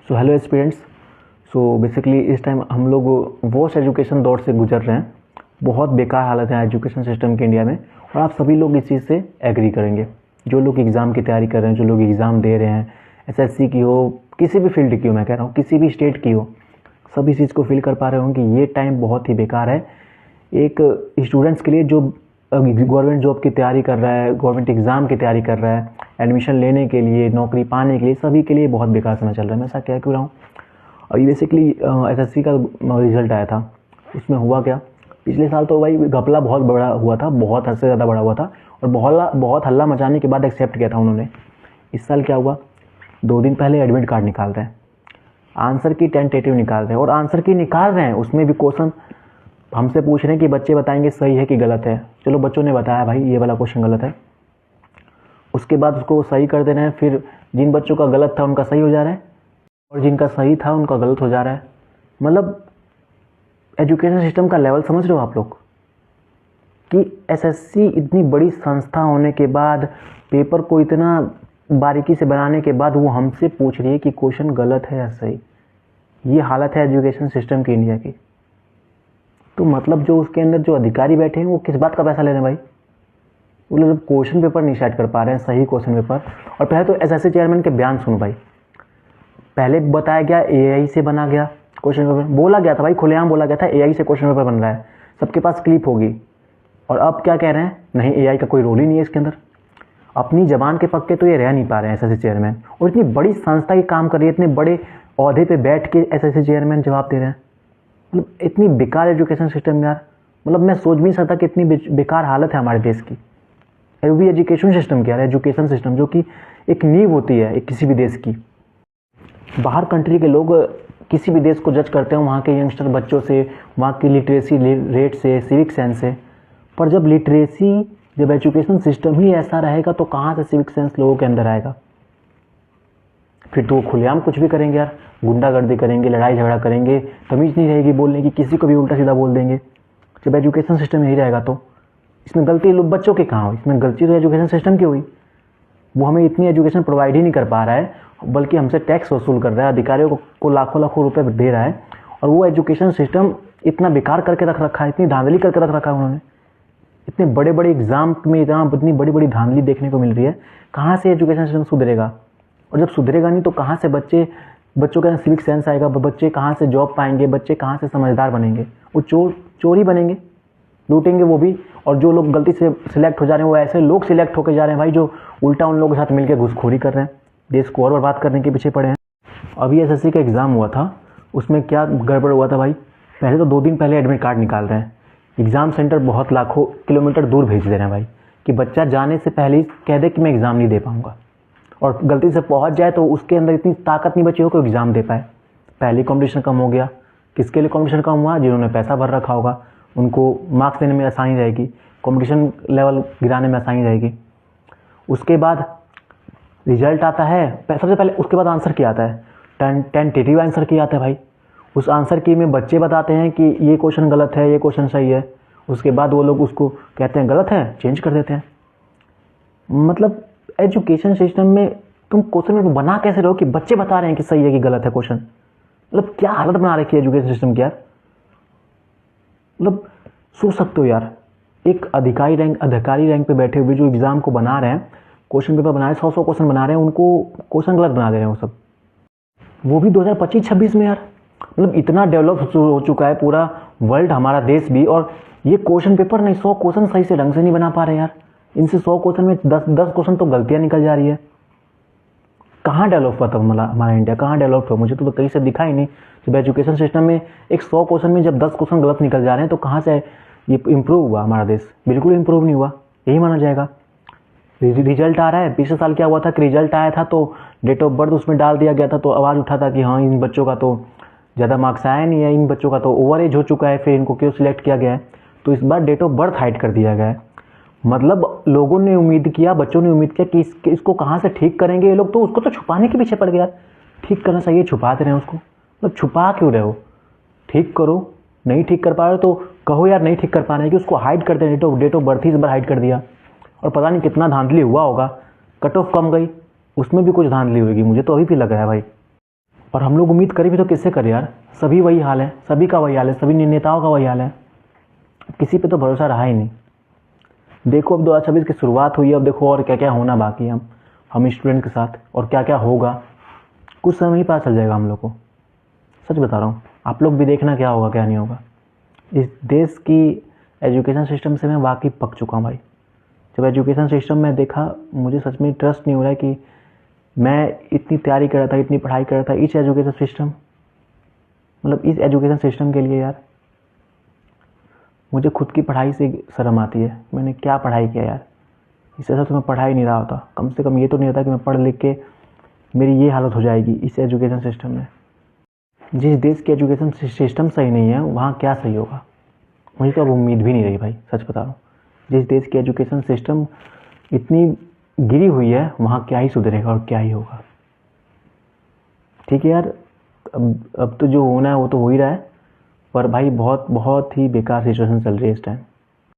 So hello students. So basically इस time हम लोग वर्स्ट एजुकेशन दौर से गुजर रहे हैं। बहुत बेकार हालत है एजुकेशन सिस्टम की इंडिया में, और आप सभी लोग इस चीज़ से एग्री करेंगे। जो लोग एग्ज़ाम की तैयारी कर रहे हैं, जो लोग एग्ज़ाम दे रहे हैं, एसएससी की हो, किसी भी फील्ड की हो, मैं कह रहा हूँ किसी भी स्टेट की हो, सब इस चीज़ को फील कर पा रहे होंगे कि ये टाइम बहुत ही बेकार है एक स्टूडेंट्स के लिए जो गवर्नमेंट जॉब की तैयारी कर रहा है, गवर्नमेंट एग्ज़ाम की तैयारी कर रहा है, एडमिशन लेने के लिए, नौकरी पाने के लिए, सभी के लिए बहुत बेकार समय चल रहा है। मैं ऐसा कह क्यों रहा हूँ? अभी बेसिकली एसएससी का रिज़ल्ट आया था, उसमें हुआ क्या, पिछले साल तो भाई घपला बहुत बड़ा हुआ था, बहुत हद से ज़्यादा बड़ा हुआ था, और बहुत हल्ला मचाने के बाद एक्सेप्ट किया था उन्होंने। इस साल क्या हुआ, 2 दिन पहले एडमिट कार्ड निकाल रहे हैं, आंसर की टेंटेटिव निकाल रहे हैं, और आंसर की निकाल रहे हैं उसमें भी क्वेश्चन हमसे पूछ रहे हैं कि बच्चे बताएंगे सही है कि गलत है। चलो बच्चों ने बताया भाई ये वाला क्वेश्चन गलत है, उसके बाद उसको सही कर दे रहे हैं। फिर जिन बच्चों का गलत था उनका सही हो जा रहा है, और जिनका सही था उनका गलत हो जा रहा है। मतलब एजुकेशन सिस्टम का लेवल समझ रहे हो आप लोग कि एसएससी इतनी बड़ी संस्था होने के बाद, पेपर को इतना बारीकी से बनाने के बाद वो हमसे पूछ रही है कि क्वेश्चन गलत है या सही। ये हालत है एजुकेशन सिस्टम की इंडिया की। तो मतलब जो उसके अंदर जो अधिकारी बैठे हैं वो किस बात का पैसा ले रहे हैं भाई? वो लोग जब क्वेश्चन पेपर नहीं सेट कर पा रहे हैं, सही क्वेश्चन पेपर। और पहले तो एसएससी चेयरमैन के बयान सुनो भाई। पहले बताया गया एआई से बना गया क्वेश्चन पेपर, बोला गया था भाई, खुलेआम बोला गया था एआई से क्वेश्चन पेपर बन रहा है, सबके पास क्लिप होगी। और अब क्या कह रहे हैं, नहीं एआई का कोई रोल ही नहीं है इसके अंदर। अपनी जबान के पक्के तो ये रह नहीं पा रहे हैं एसएससी चेयरमैन, और इतनी बड़ी संस्था की काम कर रही है, इतने बड़े ओहदे पे बैठ के एसएससी चेयरमैन जवाब दे रहे हैं। मतलब इतनी बेकार एजुकेशन सिस्टम यार, मतलब मैं सोच भी नहीं सकता कि इतनी बेकार हालत है हमारे देश की। भी एजुकेशन सिस्टम क्या है, एजुकेशन सिस्टम जो कि एक नींव होती है एक किसी भी देश की। बाहर कंट्री के लोग किसी भी देश को जज करते हैं वहाँ के यंगस्टर बच्चों से, वहाँ की लिटरेसी रेट से, सिविक सेंस से। पर जब एजुकेशन सिस्टम ही ऐसा रहेगा तो कहाँ से सिविक सेंस लोगों के अंदर आएगा? फिर तो वो खुलेआम कुछ भी करेंगे यार, गुंडागर्दी करेंगे, लड़ाई झगड़ा करेंगे, तमीज़ नहीं रहेगी बोलने की, किसी को भी उल्टा सीधा बोल देंगे। जब एजुकेशन सिस्टम यही रहेगा तो इसमें गलती लोग बच्चों की कहाँ हुई? इसमें गलती तो एजुकेशन सिस्टम की हुई। वो हमें इतनी एजुकेशन प्रोवाइड ही नहीं कर पा रहा है, बल्कि हमसे टैक्स वसूल कर रहा है, अधिकारियों को लाखों लाखों रुपए दे रहा है। और वो एजुकेशन सिस्टम इतना बेकार करके रख रखा है, इतनी धांधली करके रख रखा है उन्होंने। इतने बड़े बड़े एग्जाम में इतनी बड़ी बड़ी धांधली देखने को मिल रही है। कहाँ से एजुकेशन सिस्टम सुधरेगा? और जब सुधरेगा नहीं तो कहाँ से बच्चों का सिविक सेंस आएगा? बच्चे कहाँ से जॉब पाएंगे? बच्चे कहाँ से समझदार बनेंगे? वो चोर ही बनेंगे, लूटेंगे वो भी। और जो लोग गलती से सिलेक्ट हो जा रहे हैं वो ऐसे लोग सिलेक्ट होकर जा रहे हैं भाई, जो उल्टा उन लोगों के साथ मिलकर घुसखोरी कर रहे हैं, देश को और बर्बाद करने के पीछे पड़े हैं। अभी एसएससी का एग्ज़ाम हुआ था, उसमें क्या गड़बड़ हुआ था भाई? पहले तो 2 दिन पहले एडमिट कार्ड निकाल रहे हैं, एग्ज़ाम सेंटर बहुत लाखों किलोमीटर दूर भेज दे रहे हैं भाई, कि बच्चा जाने से पहले ही कह दे कि मैं एग्ज़ाम नहीं दे पाऊँगा, और गलती से पहुंच जाए तो उसके अंदर इतनी ताकत नहीं बची हो कि एग्ज़ाम दे पाए। पहले कंपटीशन कम हो गया। किसके लिए कंपटीशन कम हुआ? जिन्होंने पैसा भर रखा होगा, उनको मार्क्स देने में आसानी रहेगी, कंपटीशन लेवल गिराने में आसानी रहेगी। उसके बाद रिजल्ट आता है, सबसे पहले उसके बाद आंसर की आता है, टेंटेटिव आंसर की आता है भाई। उस आंसर की में बच्चे बताते हैं कि ये क्वेश्चन गलत है, ये क्वेश्चन सही है। उसके बाद वो लोग उसको कहते हैं गलत है, चेंज कर देते हैं। मतलब एजुकेशन सिस्टम में तुम क्वेश्चन पेपर बना कैसे रहो कि बच्चे बता रहे हैं कि सही है कि गलत है क्वेश्चन? मतलब क्या हालत बना रखी है एजुकेशन सिस्टम की यार। मतलब सोच सकते हो यार, एक अधिकारी रैंक पे बैठे हुए जो एग्ज़ाम को बना रहे हैं, क्वेश्चन पेपर बना रहे हैं, 100 क्वेश्चन बना रहे हैं, उनको क्वेश्चन गलत बना दे रहे हैं वो सब, वो भी 2025-26 में यार। मतलब इतना डेवलप हो चुका है पूरा वर्ल्ड, हमारा देश भी, और ये क्वेश्चन पेपर नहीं, 100 क्वेश्चन सही से ढंग से नहीं बना पा रहे यार। इनसे 100 क्वेश्चन में 10 क्वेश्चन तो गलतियाँ निकल जा रही है। कहाँ डेवलप हुआ था हमारा इंडिया? कहाँ डेवलप हुआ? मुझे तो कहीं से दिखा ही नहीं। जब एजुकेशन सिस्टम में एक 100 क्वेश्चन में जब 10 क्वेश्चन गलत निकल जा रहे हैं तो कहाँ से ये इम्प्रूव हुआ हमारा देश? बिल्कुल इम्प्रूव नहीं हुआ, यही माना जाएगा। रिजल्ट आ रहा है, पिछले साल क्या हुआ था कि रिजल्ट आया था तो डेट ऑफ बर्थ उसमें डाल दिया गया था, तो आवाज़ उठा था कि हाँ इन बच्चों का तो ज़्यादा मार्क्स आया नहीं है, इन बच्चों का तो ओवर एज हो चुका है, फिर इनको क्यों सिलेक्ट किया गया है? तो इस बार डेट ऑफ बर्थ हाइड कर दिया गया है। मतलब लोगों ने उम्मीद किया, बच्चों ने उम्मीद किया कि इसको कहाँ से ठीक करेंगे ये लोग, तो उसको तो छुपाने के पीछे पड़ गया। ठीक करना चाहिए, छुपाते रहे उसको। मतलब छुपा क्यों रहे हो? ठीक करो। नहीं ठीक कर पा रहे तो कहो यार नहीं ठीक कर पा रहे, कि उसको हाइड करते हैं। डेट ऑफ बर्थ ही इस बार हाइड कर दिया, और पता नहीं कितना धांधली हुआ होगा। कट ऑफ कम गई, उसमें भी कुछ धांधली होगी, मुझे तो अभी भी लग रहा है भाई। और हम लोग उम्मीद करें भी तो किससे करें यार, सभी वही हाल है, सभी का वही हाल है, सभी नेताओं का वही हाल है, किसी पे तो भरोसा रहा ही नहीं। देखो अब 2026 की शुरुआत हुई है, अब देखो और क्या क्या होना बाकी है हम स्टूडेंट के साथ, और क्या क्या होगा कुछ समय ही पता चल जाएगा हम लोग को। सच बता रहा हूँ, आप लोग भी देखना क्या होगा क्या नहीं होगा। इस देश की एजुकेशन सिस्टम से मैं वाकई पक चुका हूँ भाई। जब एजुकेशन सिस्टम में देखा, मुझे सच में ट्रस्ट नहीं हो रहा है कि मैं इतनी तैयारी कर रहा था, इतनी पढ़ाई कर रहा था, इस एजुकेशन सिस्टम, मतलब इस एजुकेशन सिस्टम के लिए यार मुझे खुद की पढ़ाई से शर्म आती है। मैंने क्या पढ़ाई किया यार, इससे अच्छा तो मैं पढ़ा ही नहीं रहा होता। कम से कम ये तो नहीं होता कि मैं पढ़ लिख के मेरी ये हालत हो जाएगी इस एजुकेशन सिस्टम में। जिस देश की एजुकेशन सिस्टम सही नहीं है वहाँ क्या सही होगा, मुझे तो अब उम्मीद भी नहीं रही भाई, सच बता रहा हूँ। जिस देश की एजुकेशन सिस्टम इतनी गिरी हुई है वहाँ क्या ही सुधरेगा और क्या ही होगा। ठीक है यार, अब तो जो होना है वो तो हो ही रहा है, पर भाई बहुत बहुत ही बेकार सिचुएशन चल रही है इस टाइम।